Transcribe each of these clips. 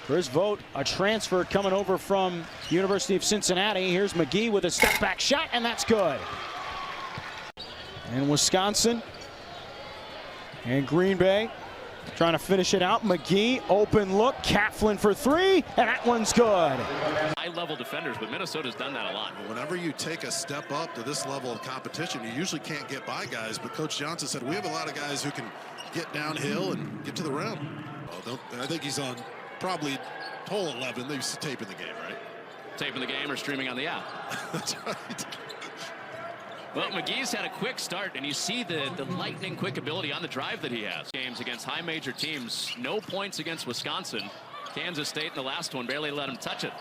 Chris Vogt, a transfer coming over from University of Cincinnati. Here's McGee with a step back shot, and that's good. And Wisconsin and Green Bay trying to finish it out. McGee, open look, Kaplan for three, and that one's good. High-level defenders, but Minnesota's done that a lot. Whenever you take a step up to this level of competition, you usually can't get by guys, but Coach Johnson said we have a lot of guys who can get downhill and get to the rim. I think he's on probably hole 11. They're taping the game, right? Taping the game or streaming on the app. That's right. Well, McGee's had a quick start, and you see the lightning quick ability on the drive that he has. Games against high major teams, no points against Wisconsin. Kansas State in the last one, barely let him touch it.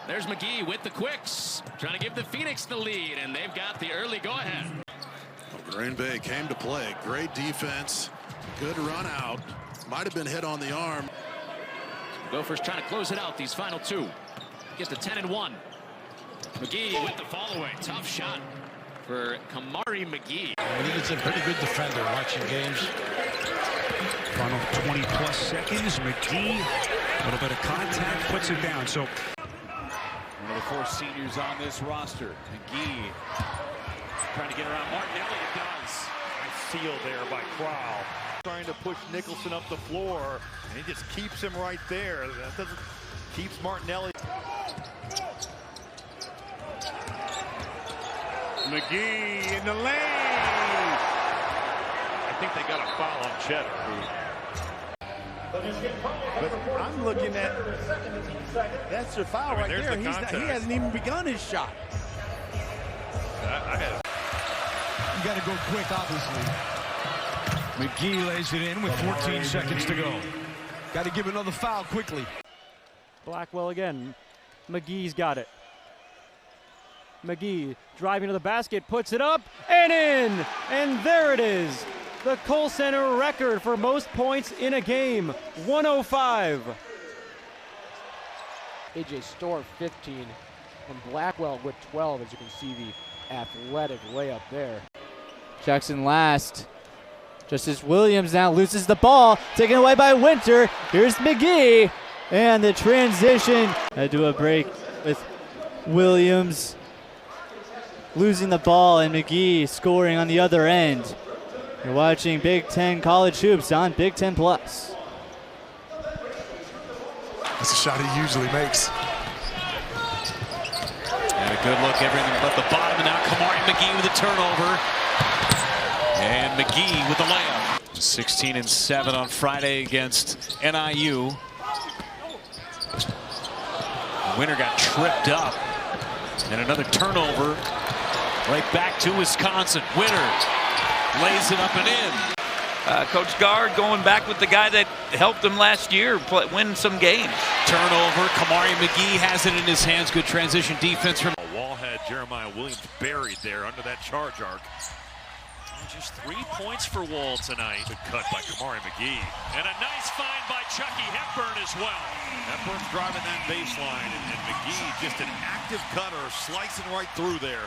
There's McGee with the quicks, trying to give the Phoenix the lead, and they've got the early go-ahead. Well, Green Bay came to play. Great defense, good run out. Might have been hit on the arm. Gophers trying to close it out, these final two. Get to 10-1. McGee with the follow-away, tough shot for Kamari McGee. I think it's a pretty good defender watching games. Final 20-plus seconds. McGee, a little bit of contact, puts it down. So one of the four seniors on this roster. McGee trying to get around Martinelli. It does. Nice seal there by Crowell. Trying to push Nicholson up the floor, and he just keeps him right there. That doesn't keeps Martinelli. McGee in the lane. I think they got a foul on Cheddar. But I'm looking at that's a foul right there. He hasn't even begun his shot. you got to go quick, obviously. McGee lays it in with 14 seconds to go. Got to give another foul quickly. Blackwell again. McGee's got it. McGee driving to the basket, puts it up and in. And there it is. The Kohl Center record for most points in a game, 105. AJ Storr 15 and Blackwell with 12, as you can see the athletic layup there. Jackson last. Justice Williams now loses the ball, taken away by Winter. Here's McGee, and the transition. Had to a break with Williams losing the ball and McGee scoring on the other end. You're watching Big Ten College Hoops on Big Ten Plus. That's a shot he usually makes. And a good look, everything but the bottom, and now Kamari McGee with a turnover. And McGee with the layup. 16 and 7 on Friday against NIU. Winter got tripped up. And another turnover. Right back to Wisconsin. Winter lays it up and in. Coach Gard going back with the guy that helped him last year win some games. Turnover. Kamari McGee has it in his hands. Good transition defense from Wallhead. Jeremiah Williams buried there under that charge arc. Just 3 points for Wall tonight. Good cut by Kamari McGee. And a nice find by Chucky Hepburn as well. Hepburn's driving that baseline, and McGee just an active cutter, slicing right through there.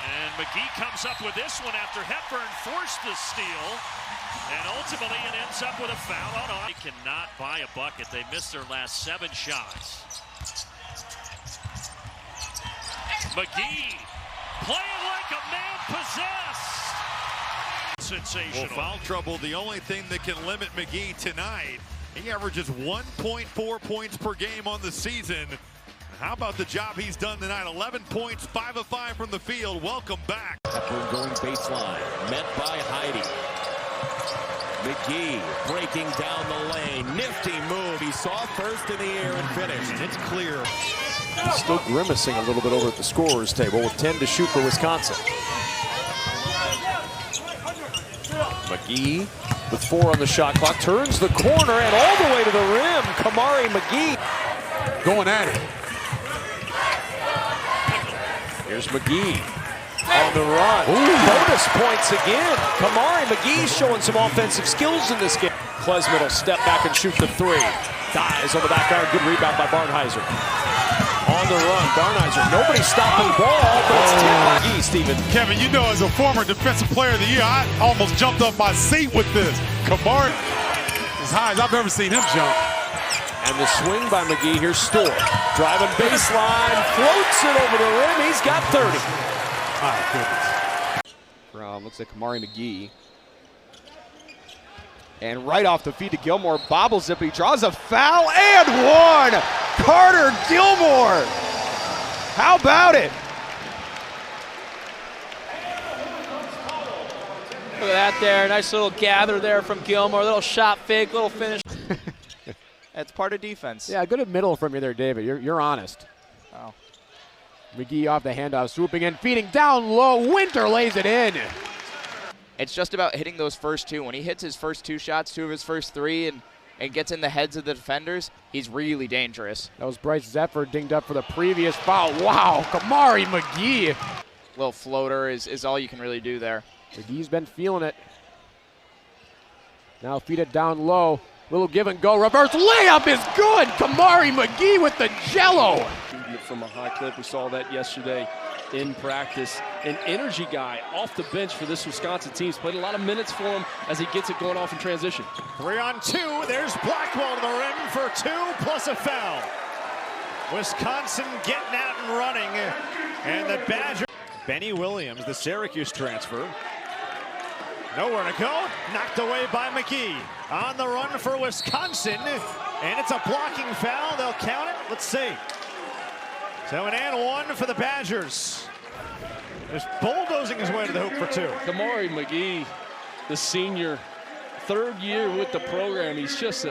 And McGee comes up with this one after Hepburn forced the steal. And ultimately it ends up with a foul on off. They cannot buy a bucket. They missed their last 7 shots. McGee playing like a man possessed. Sensational. Well, foul trouble, the only thing that can limit McGee tonight. He averages 1.4 points per game on the season. How about the job he's done tonight? 11 points, 5 of 5 from the field. Welcome back. Hepburn going baseline, met by Heidi. McGee breaking down the lane. Nifty move. He saw first in the air and finished. It's clear. Still grimacing a little bit over at the scorer's table with 10 to shoot for Wisconsin. McGee with 4 on the shot clock, turns the corner and all the way to the rim. Kamari McGee going at it. Here's McGee on the run. Bonus points again. Kamari McGee showing some offensive skills in this game. Klesmit will step back and shoot the 3. Dies on the back iron. Good rebound by Barnheiser. On the run, Barnheiser. Nobody stopping the ball, but it's Ten McGee, Stephen. Kevin, you know, as a former Defensive Player of the Year, I almost jumped off my seat with this. Kamari, as high as I've ever seen him jump. And the swing by McGee. Here's Storr. Driving baseline. Floats it over the rim. He's got 30. My goodness. From looks like Kamari McGee. And right off the feet to Gilmore. Bobbles it, but he draws a foul and one. Carter Gilmore. How about it? Look at that there. Nice little gather there from Gilmore. Little shot fake, little finish. That's part of defense. Yeah, good middle from you there, David. You're honest. Oh. McGee off the handoff, swooping in, feeding down low. Winter lays it in. It's just about hitting those first two. When he hits his first two shots, two of his first three, and gets in the heads of the defenders, he's really dangerous. That was Bryce Zephyr dinged up for the previous foul. Wow, Kamari McGee. Little floater is all you can really do there. McGee's been feeling it. Now feed it down low. Little give and go. Reverse layup is good. Kamari McGee with the jello. From a high clip. We saw that yesterday in practice. An energy guy off the bench for this Wisconsin team. He's played a lot of minutes for him as he gets it going off in transition. 3-on-2. There's Blackwell to the rim for 2 plus a foul. Wisconsin getting out and running. And the Badgers. Benny Williams, the Syracuse transfer. Nowhere to go. Knocked away by McGee. On the run for Wisconsin. And it's a blocking foul. They'll count it. Let's see. So an and one for the Badgers. Just bulldozing his way to the hoop for 2. Kamari McGee, the senior, 3rd year with the program. He's just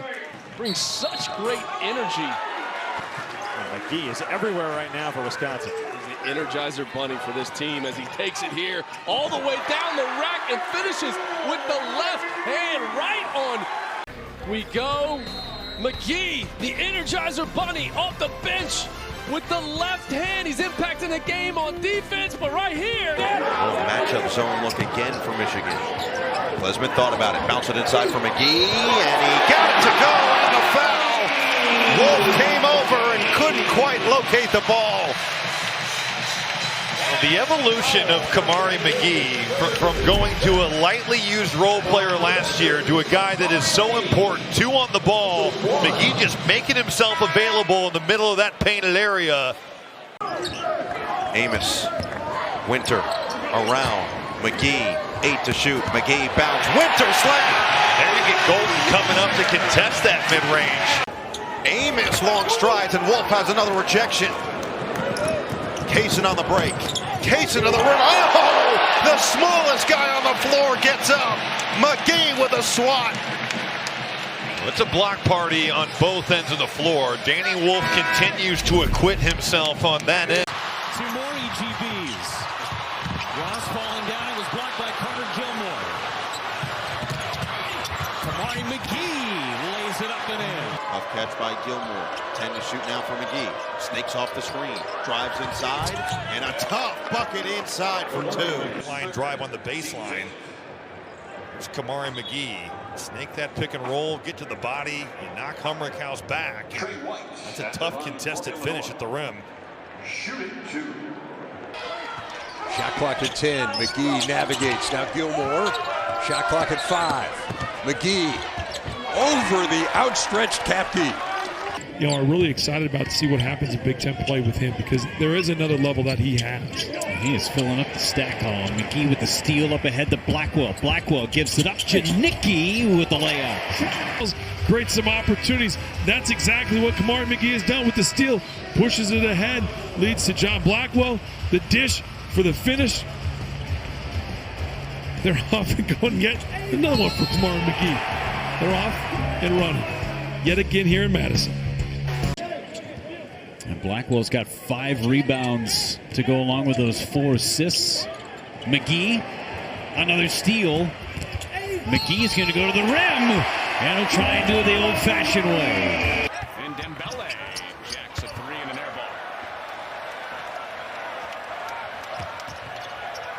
brings such great energy. And McGee is everywhere right now for Wisconsin. He's the Energizer bunny for this team as he takes it here all the way down the rack and finishes with the left hand right on. We go. McGee, the Energizer bunny off the bench. With the left hand, he's impacting the game on defense, but right here. Matchup zone look again for Michigan. Klesmith thought about it, bounce it inside for McGee, and he got it to go, and the foul. Wolf came over and couldn't quite locate the ball. The evolution of Kamari McGee from going to a lightly used role player last year to a guy that is so important, 2 on the ball. McGee just making himself available in the middle of that painted area. Amos, Winter, around, McGee, 8 to shoot, McGee bounce, Winter slam! There you get Golden coming up to contest that mid-range. Amos long strides, and Wolf has another rejection. Kaysen on the break. Kaysen to the rim. Oh! The smallest guy on the floor gets up. McGee with a swat. It's a block party on both ends of the floor. Danny Wolf continues to acquit himself on that end. 2 more EGBs. Ross falling down. It was blocked by Carter Gilmore. Kamari McGee lays it up and in. Tough catch by Gilmore. 10 to shoot now for McGee. Snakes off the screen. Drives inside. And a tough bucket inside for 2. Line drive on the baseline. There's Kamari McGee. Snake that pick and roll. Get to the body. You knock Humrickhouse back. That's a tough contested finish at the rim. Shooting 2. Shot clock at 10. McGee navigates. Now Gilmore. Shot clock at 5. McGee over the outstretched Capkey. You know, are really excited about to see what happens in Big Ten play with him because there is another level that he has. He is filling up the stat column. McGee with the steal up ahead to Blackwell. Blackwell gives it up to Janicki with the layup. Creates some opportunities. That's exactly what Kamari McGee has done with the steal. Pushes it ahead, leads to John Blackwell. The dish for the finish. They're off and go and get another one for Kamari McGee. They're off and running. Yet again here in Madison. And Blackwell's got 5 rebounds to go along with those 4 assists. McGee, another steal. McGee's going to go to the rim, and he'll try and do it the old-fashioned way. And Dembele jacks a 3 and an air ball.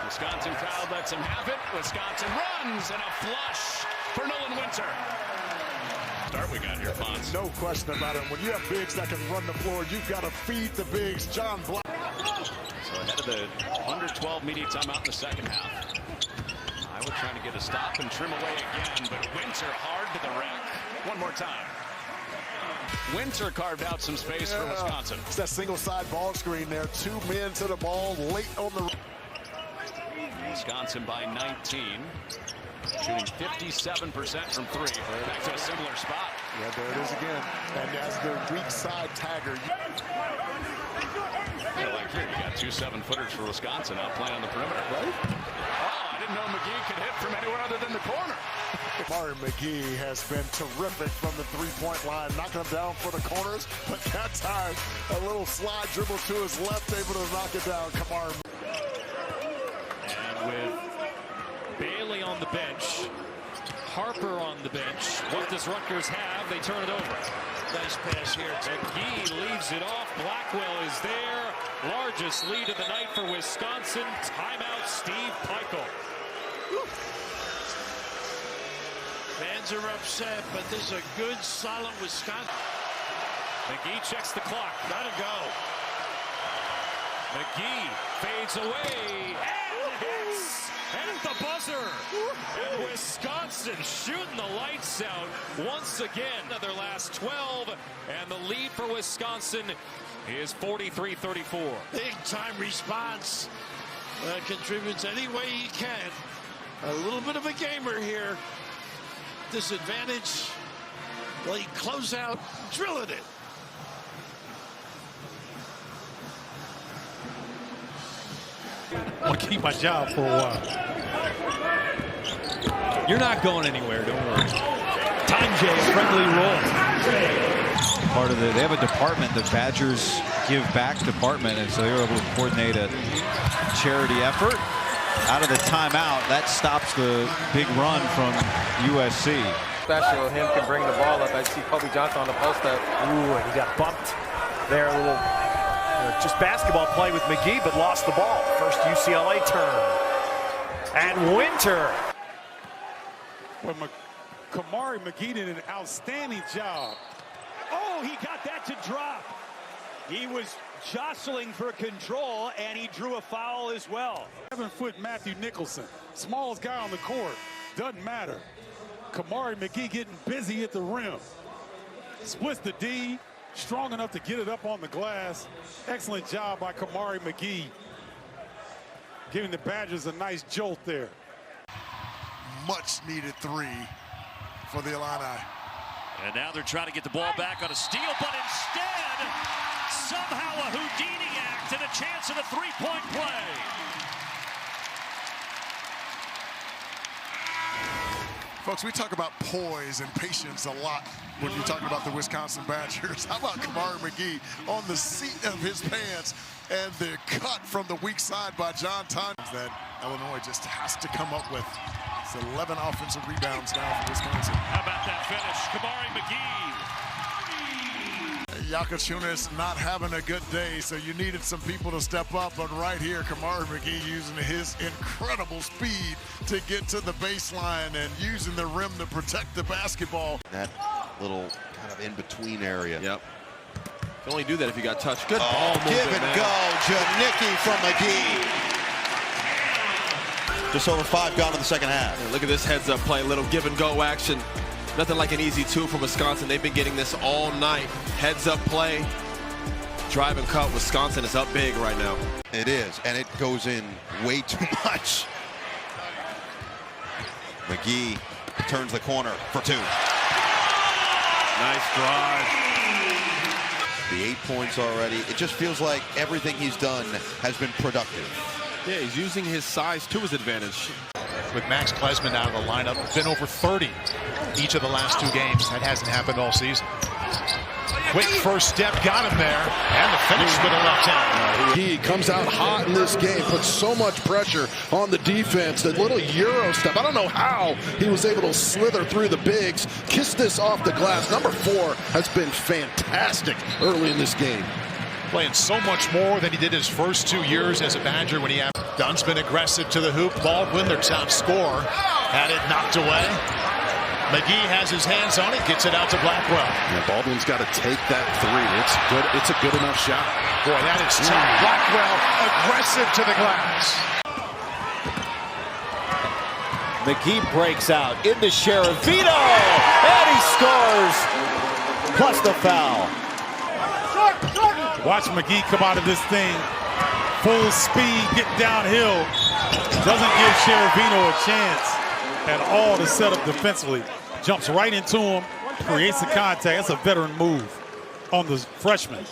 Wisconsin crowd lets him have it. Wisconsin runs, and a flush for Nolan Winter. Start we got here, Fonz. No question about it. When you have bigs that can run the floor, you've got to feed the bigs. John Black. So ahead of the under 12 media timeout in the second half. Iowa trying to get a stop and trim away again, but Winter hard to the rack. One more time. Winter carved out some space for Wisconsin. It's that single side ball screen there. 2 men to the ball late on the. Wisconsin by 19. Shooting 57% from 3. Back to a similar spot. Yeah, there it is again. And as the weak side tagger. Yeah, like here, you got 2 7-footers for Wisconsin out playing on the perimeter. Right? Oh, I didn't know McGee could hit from anywhere other than the corner. Kamari McGee has been terrific from the three-point line, knocking them down for the corners. But that time, a little slide dribble to his left, able to knock it down. Kamari. And with Bailey on the bench, Harper on the bench. What does Rutgers have? They turn it over. Nice pass here. McGee leaves it off. Blackwell is there. Largest lead of the night for Wisconsin. Timeout, Steve Pikiell. Fans are upset, but this is a good, solid Wisconsin. McGee checks the clock. Gotta go. McGee fades away and hits at the buzzer. And Wisconsin shooting the lights out once again. Their last 12, and the lead for Wisconsin is 43-34. Big time response. Contributes any way he can. A little bit of a gamer here. Disadvantage. Late closeout, drilling it. I'll keep my job for a while. You're not going anywhere, don't worry. Time J, a friendly roll. Part of they have a department, the Badgers Give Back department, and so they were able to coordinate a charity effort. Out of the timeout, that stops the big run from USC. Especially him can bring the ball up. I see Kobe Johnson on the post up. Ooh, and he got bumped there. A little just basketball play with McGee, but lost the ball. First UCLA turn. And Winter. Well, Kamari McGee did an outstanding job. Oh, he got that to drop. He was jostling for control, and he drew a foul as well. 7-foot Matthew Nicholson, smallest guy on the court. Doesn't matter. Kamari McGee getting busy at the rim. Splits the D, strong enough to get it up on the glass. Excellent job by Kamari McGee, giving the Badgers a nice jolt there. Much needed 3 for the Illini. And now they're trying to get the ball back on a steal, but instead, somehow a Houdini act and a chance at a 3-point play. Folks, we talk about poise and patience a lot when you're talking about the Wisconsin Badgers. How about Kamari McGee on the seat of his pants and the cut from the weak side by John Thomas that Illinois just has to come up with. It's 11 offensive rebounds now for Wisconsin. How about that finish? Kamari McGee. Yakachunas not having a good day, so you needed some people to step up. But right here, Kamari McGee using his incredible speed to get to the baseline and using the rim to protect the basketball. That little kind of in-between area. Yep. You can only do that if you got touched. Good ball movement, give and man. go, Janicki from McGee. Just over 5 gone in the second half. Yeah, look at this heads-up play, little give-and-go action. Nothing like an easy 2 for Wisconsin. They've been getting this all night. Heads-up play, drive and cut. Wisconsin is up big right now. It is, and it goes in way too much. McGee turns the corner for 2. Nice drive. The 8 points already. It just feels like everything he's done has been productive. Yeah, he's using his size to his advantage. With Max Klesman out of the lineup, been over 30 each of the last 2 games. That hasn't happened all season. Quick first step, got him there, and the finish with a left hand. He comes out hot in this game, puts so much pressure on the defense. The little Euro step, I don't know how he was able to slither through the bigs, kiss this off the glass. Number 4 has been fantastic early in this game. Playing so much more than he did his first 2 years as a Badger when he had. Dunn's been aggressive to the hoop. Baldwin, their top scorer, had it knocked away. McGee has his hands on it, gets it out to Blackwell. Yeah, Baldwin's got to take that 3. It's good. It's a good enough shot. Boy, that is tough. Blackwell aggressive to the glass. McGee breaks out into Sheravito, and he scores. plus the foul. Watch McGee come out of this thing. Full speed, get downhill. Doesn't give Cherubino a chance at all to set up defensively. Jumps right into him, creates the contact. That's a veteran move on the freshman.